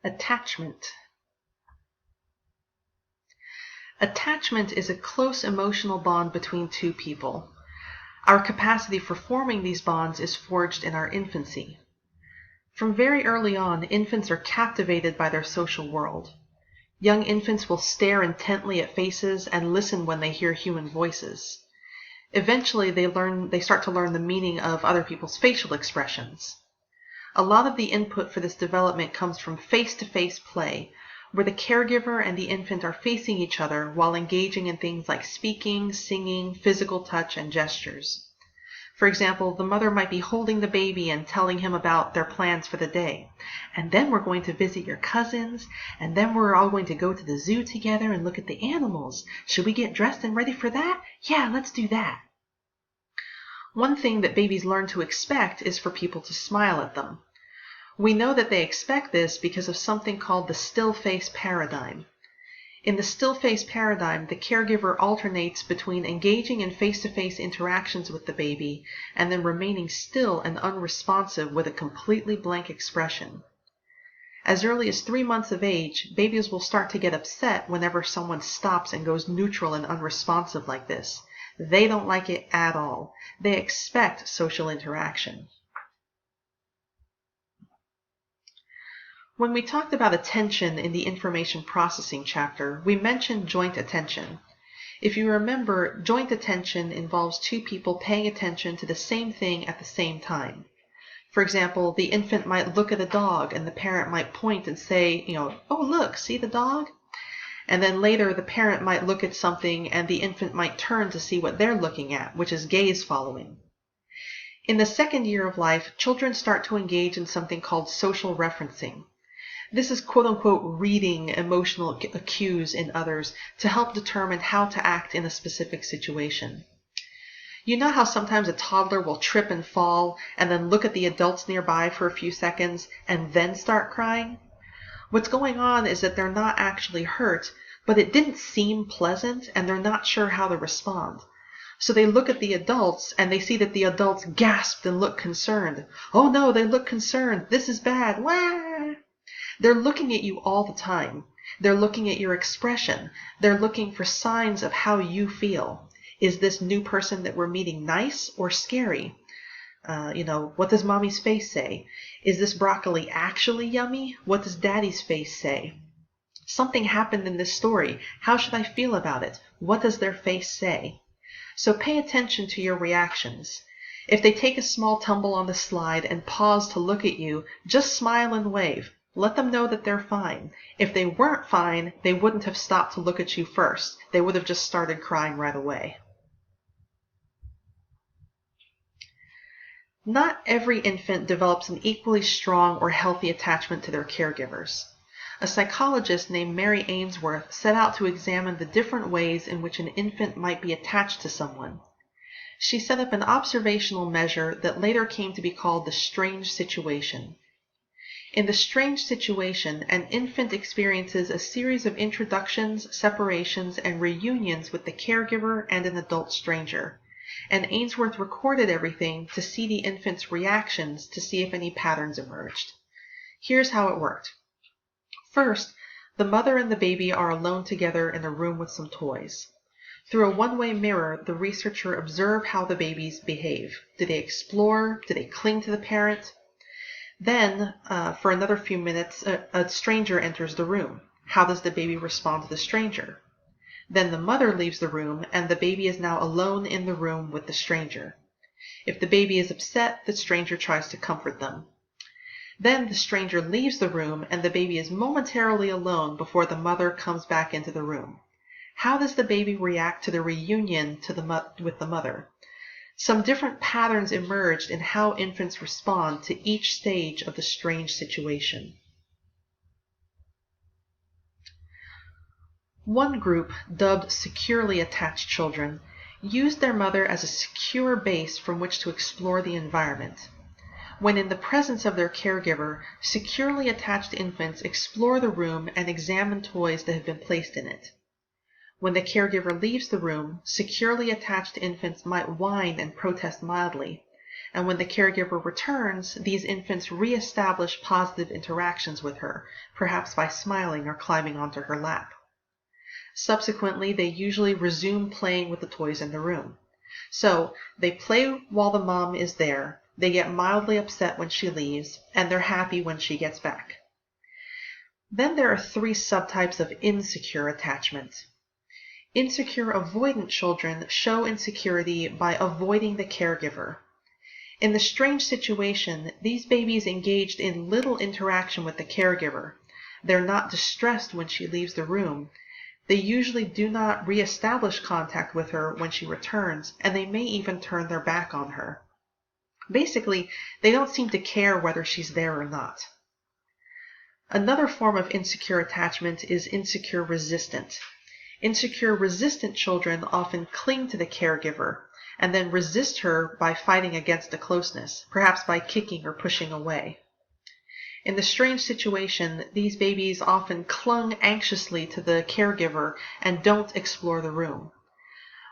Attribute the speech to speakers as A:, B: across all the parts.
A: Attachment. Attachment is a close emotional bond between two people. Our capacity for forming these bonds is forged in our infancy. From very early on, infants are captivated by their social world. Young infants will stare intently at faces and listen when they hear human voices. Eventually, they start to learn the meaning of other people's facial expressions. A lot of the input for this development comes from face-to-face play, where the caregiver and the infant are facing each other while engaging in things like speaking, singing, physical touch, and gestures. For example, the mother might be holding the baby and telling him about their plans for the day. And then we're going to visit your cousins, and then we're all going to go to the zoo together and look at the animals. Should we get dressed and ready for that? Yeah, let's do that. One thing that babies learn to expect is for people to smile at them. We know that they expect this because of something called the still face paradigm. In the still face paradigm, the caregiver alternates between engaging in face-to-face interactions with the baby and then remaining still and unresponsive with a completely blank expression. As early as 3 months of age, babies will start to get upset whenever someone stops and goes neutral and unresponsive like this. They don't like it at all. They expect social interaction. When we talked about attention in the information processing chapter, we mentioned joint attention. If you remember, joint attention involves two people paying attention to the same thing at the same time. For example, the infant might look at a dog and the parent might point and say, oh look, see the dog? And then later the parent might look at something and the infant might turn to see what they're looking at, which is gaze following. In the second year of life, children start to engage in something called social referencing. This is quote-unquote reading emotional cues in others to help determine how to act in a specific situation. You know how sometimes a toddler will trip and fall and then look at the adults nearby for a few seconds and then start crying? What's going on is that they're not actually hurt, but it didn't seem pleasant and they're not sure how to respond. So they look at the adults and they see that the adults gasped and look concerned. Oh no, they look concerned. This is bad. Wah! They're looking at you all the time. They're looking at your expression. They're looking for signs of how you feel. Is this new person that we're meeting nice or scary? What does mommy's face say? Is this broccoli actually yummy? What does daddy's face say? Something happened in this story. How should I feel about it? What does their face say? So pay attention to your reactions. If they take a small tumble on the slide and pause to look at you, just smile and wave. Let them know that they're fine. If they weren't fine, they wouldn't have stopped to look at you first. They would have just started crying right away. Not every infant develops an equally strong or healthy attachment to their caregivers. A psychologist named Mary Ainsworth set out to examine the different ways in which an infant might be attached to someone. She set up an observational measure that later came to be called the strange situation. In the strange situation, an infant experiences a series of introductions, separations, and reunions with the caregiver and an adult stranger. And Ainsworth recorded everything to see the infant's reactions to see if any patterns emerged. Here's how it worked. First, the mother and the baby are alone together in a room with some toys. Through a one-way mirror, the researcher observed how the babies behave. Do they explore? Do they cling to the parent? Then, for another few minutes, a stranger enters the room. How does the baby respond to the stranger? Then the mother leaves the room, and the baby is now alone in the room with the stranger. If the baby is upset, the stranger tries to comfort them. Then the stranger leaves the room, and the baby is momentarily alone before the mother comes back into the room. How does the baby react to the reunion with the mother? Some different patterns emerged in how infants respond to each stage of the strange situation. One group, dubbed securely attached children, used their mother as a secure base from which to explore the environment. When in the presence of their caregiver, securely attached infants explore the room and examine toys that have been placed in it. When the caregiver leaves the room, securely attached infants might whine and protest mildly, and when the caregiver returns, these infants reestablish positive interactions with her, perhaps by smiling or climbing onto her lap. Subsequently, they usually resume playing with the toys in the room. So, they play while the mom is there, they get mildly upset when she leaves, and they're happy when she gets back. Then there are 3 subtypes of insecure attachment. Insecure avoidant children show insecurity by avoiding the caregiver. In the strange situation, these babies engaged in little interaction with the caregiver. They're not distressed when she leaves the room. They usually do not reestablish contact with her when she returns, and they may even turn their back on her. Basically, they don't seem to care whether she's there or not. Another form of insecure attachment is insecure resistant. Insecure resistant children often cling to the caregiver and then resist her by fighting against the closeness, perhaps by kicking or pushing away. In the strange situation, these babies often clung anxiously to the caregiver and don't explore the room.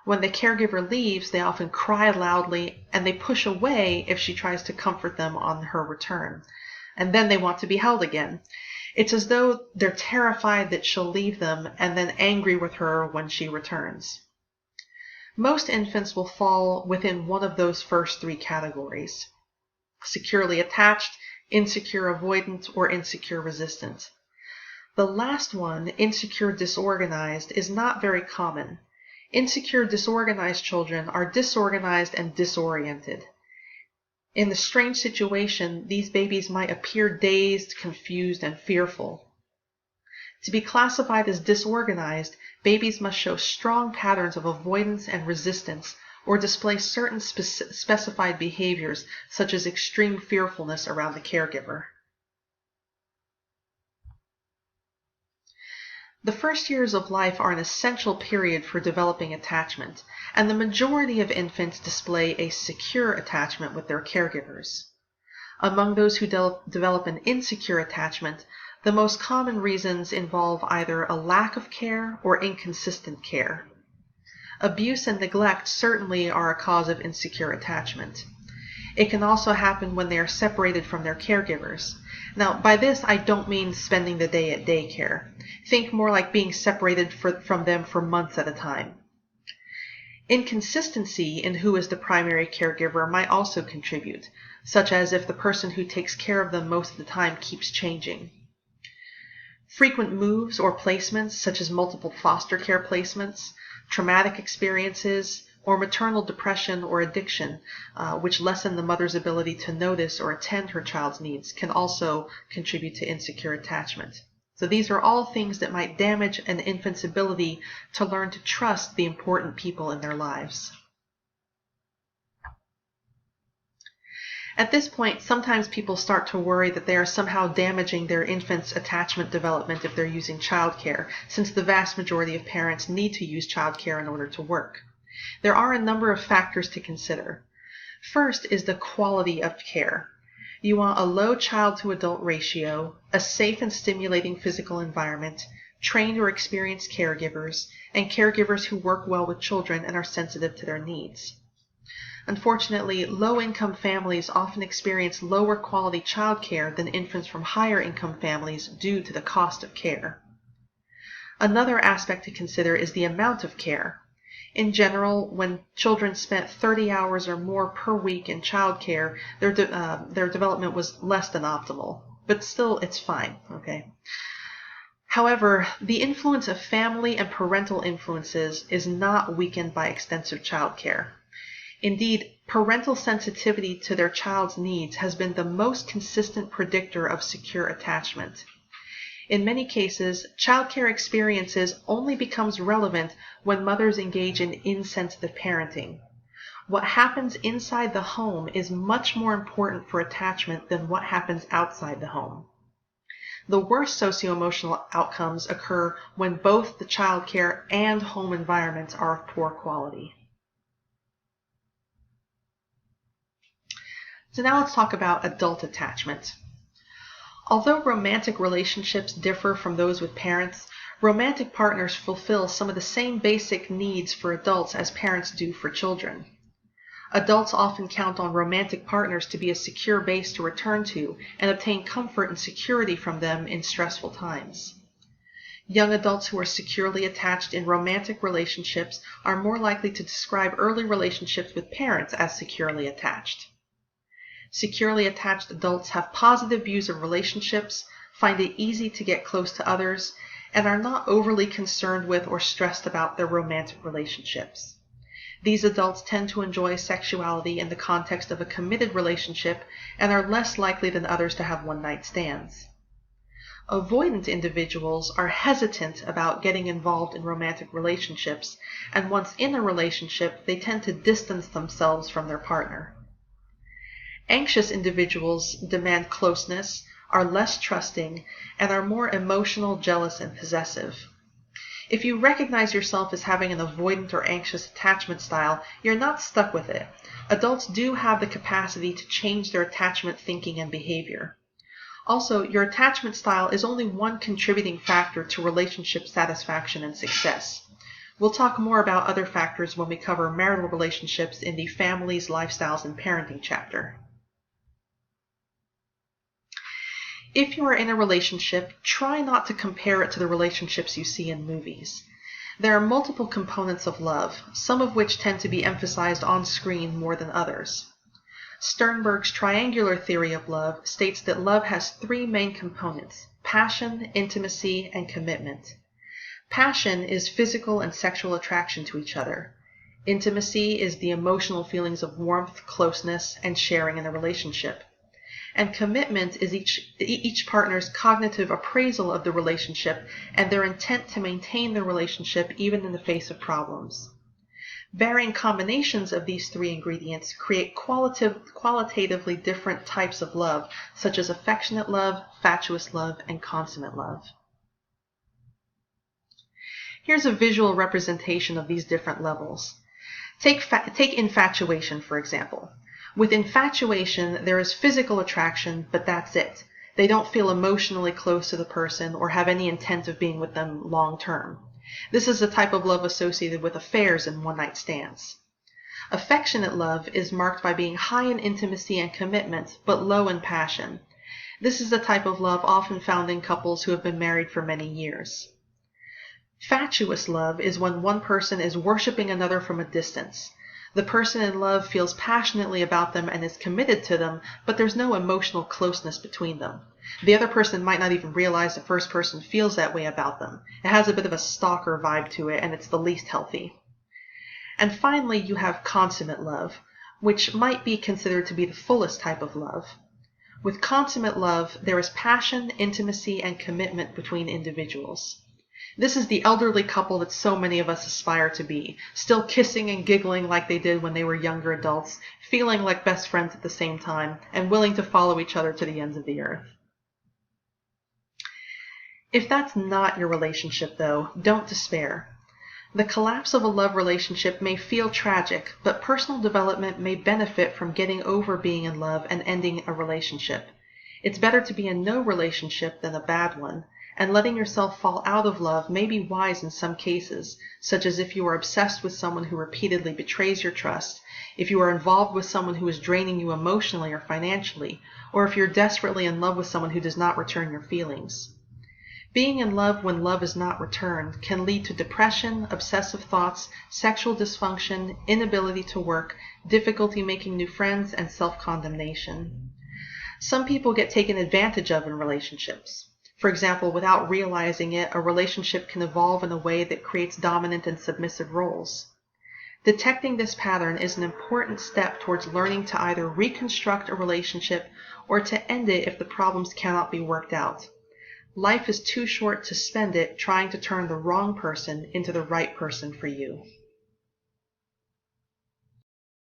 A: When the caregiver leaves, they often cry loudly and they push away if she tries to comfort them on her return. And then they want to be held again. It's as though they're terrified that she'll leave them and then angry with her when she returns. Most infants will fall within one of those first 3 categories: securely attached, insecure avoidant, or insecure resistant. The last one, insecure disorganized, is not very common. Insecure disorganized children are disorganized and disoriented. In the strange situation, these babies might appear dazed, confused, and fearful. To be classified as disorganized, babies must show strong patterns of avoidance and resistance or display certain specified behaviors, such as extreme fearfulness around the caregiver. The first years of life are an essential period for developing attachment, and the majority of infants display a secure attachment with their caregivers. Among those who develop an insecure attachment, the most common reasons involve either a lack of care or inconsistent care. Abuse and neglect certainly are a cause of insecure attachment. It can also happen when they are separated from their caregivers. Now, by this, I don't mean spending the day at daycare. Think more like being separated from them for months at a time. Inconsistency in who is the primary caregiver might also contribute, such as if the person who takes care of them most of the time keeps changing. Frequent moves or placements, such as multiple foster care placements, traumatic experiences, or maternal depression or addiction, which lessen the mother's ability to notice or attend her child's needs, can also contribute to insecure attachment. So these are all things that might damage an infant's ability to learn to trust the important people in their lives. At this point, sometimes people start to worry that they are somehow damaging their infant's attachment development if they're using childcare, since the vast majority of parents need to use childcare in order to work. There are a number of factors to consider. First is the quality of care. You want a low child-to-adult ratio, a safe and stimulating physical environment, trained or experienced caregivers, and caregivers who work well with children and are sensitive to their needs. Unfortunately, low-income families often experience lower quality childcare than infants from higher-income families due to the cost of care. Another aspect to consider is the amount of care. In general, when children spent 30 hours or more per week in childcare, their development was less than optimal, but still it's fine, okay? However, the influence of family and parental influences is not weakened by extensive childcare. Indeed, parental sensitivity to their child's needs has been the most consistent predictor of secure attachment. In many cases, childcare experiences only becomes relevant when mothers engage in insensitive parenting. What happens inside the home is much more important for attachment than what happens outside the home. The worst socio-emotional outcomes occur when both the childcare and home environments are of poor quality. So now let's talk about adult attachment. Although romantic relationships differ from those with parents, romantic partners fulfill some of the same basic needs for adults as parents do for children. Adults often count on romantic partners to be a secure base to return to and obtain comfort and security from them in stressful times. Young adults who are securely attached in romantic relationships are more likely to describe early relationships with parents as securely attached. Securely attached adults have positive views of relationships, find it easy to get close to others, and are not overly concerned with or stressed about their romantic relationships. These adults tend to enjoy sexuality in the context of a committed relationship and are less likely than others to have one-night stands. Avoidant individuals are hesitant about getting involved in romantic relationships, and once in a relationship, they tend to distance themselves from their partner. Anxious individuals demand closeness, are less trusting, and are more emotional, jealous, and possessive. If you recognize yourself as having an avoidant or anxious attachment style, you're not stuck with it. Adults do have the capacity to change their attachment thinking and behavior. Also, your attachment style is only one contributing factor to relationship satisfaction and success. We'll talk more about other factors when we cover marital relationships in the Families, Lifestyles, and Parenting chapter. If you are in a relationship, try not to compare it to the relationships you see in movies. There are multiple components of love, some of which tend to be emphasized on screen more than others. Sternberg's triangular theory of love states that love has three main components: passion, intimacy, and commitment. Passion is physical and sexual attraction to each other. Intimacy is the emotional feelings of warmth, closeness, and sharing in a relationship. And commitment is each partner's cognitive appraisal of the relationship and their intent to maintain the relationship even in the face of problems. Varying combinations of these three ingredients create qualitatively different types of love, such as affectionate love, fatuous love, and consummate love. Here's a visual representation of these different levels. Take infatuation, for example. With infatuation, there is physical attraction, but that's it. They don't feel emotionally close to the person or have any intent of being with them long term. This is the type of love associated with affairs and one-night stands. Affectionate love is marked by being high in intimacy and commitment, but low in passion. This is the type of love often found in couples who have been married for many years. Fatuous love is when one person is worshiping another from a distance. The person in love feels passionately about them and is committed to them, but there's no emotional closeness between them. The other person might not even realize the first person feels that way about them. It has a bit of a stalker vibe to it, and it's the least healthy. And finally, you have consummate love, which might be considered to be the fullest type of love. With consummate love, there is passion, intimacy, and commitment between individuals. This is the elderly couple that so many of us aspire to be, still kissing and giggling like they did when they were younger adults, feeling like best friends at the same time, and willing to follow each other to the ends of the earth. If that's not your relationship, though, don't despair. The collapse of a love relationship may feel tragic, but personal development may benefit from getting over being in love and ending a relationship. It's better to be in no relationship than a bad one, and letting yourself fall out of love may be wise in some cases, such as if you are obsessed with someone who repeatedly betrays your trust, if you are involved with someone who is draining you emotionally or financially, or if you're desperately in love with someone who does not return your feelings. Being in love when love is not returned can lead to depression, obsessive thoughts, sexual dysfunction, inability to work, difficulty making new friends, and self-condemnation. Some people get taken advantage of in relationships. For example, without realizing it, a relationship can evolve in a way that creates dominant and submissive roles. Detecting this pattern is an important step towards learning to either reconstruct a relationship or to end it if the problems cannot be worked out. Life is too short to spend it trying to turn the wrong person into the right person for you.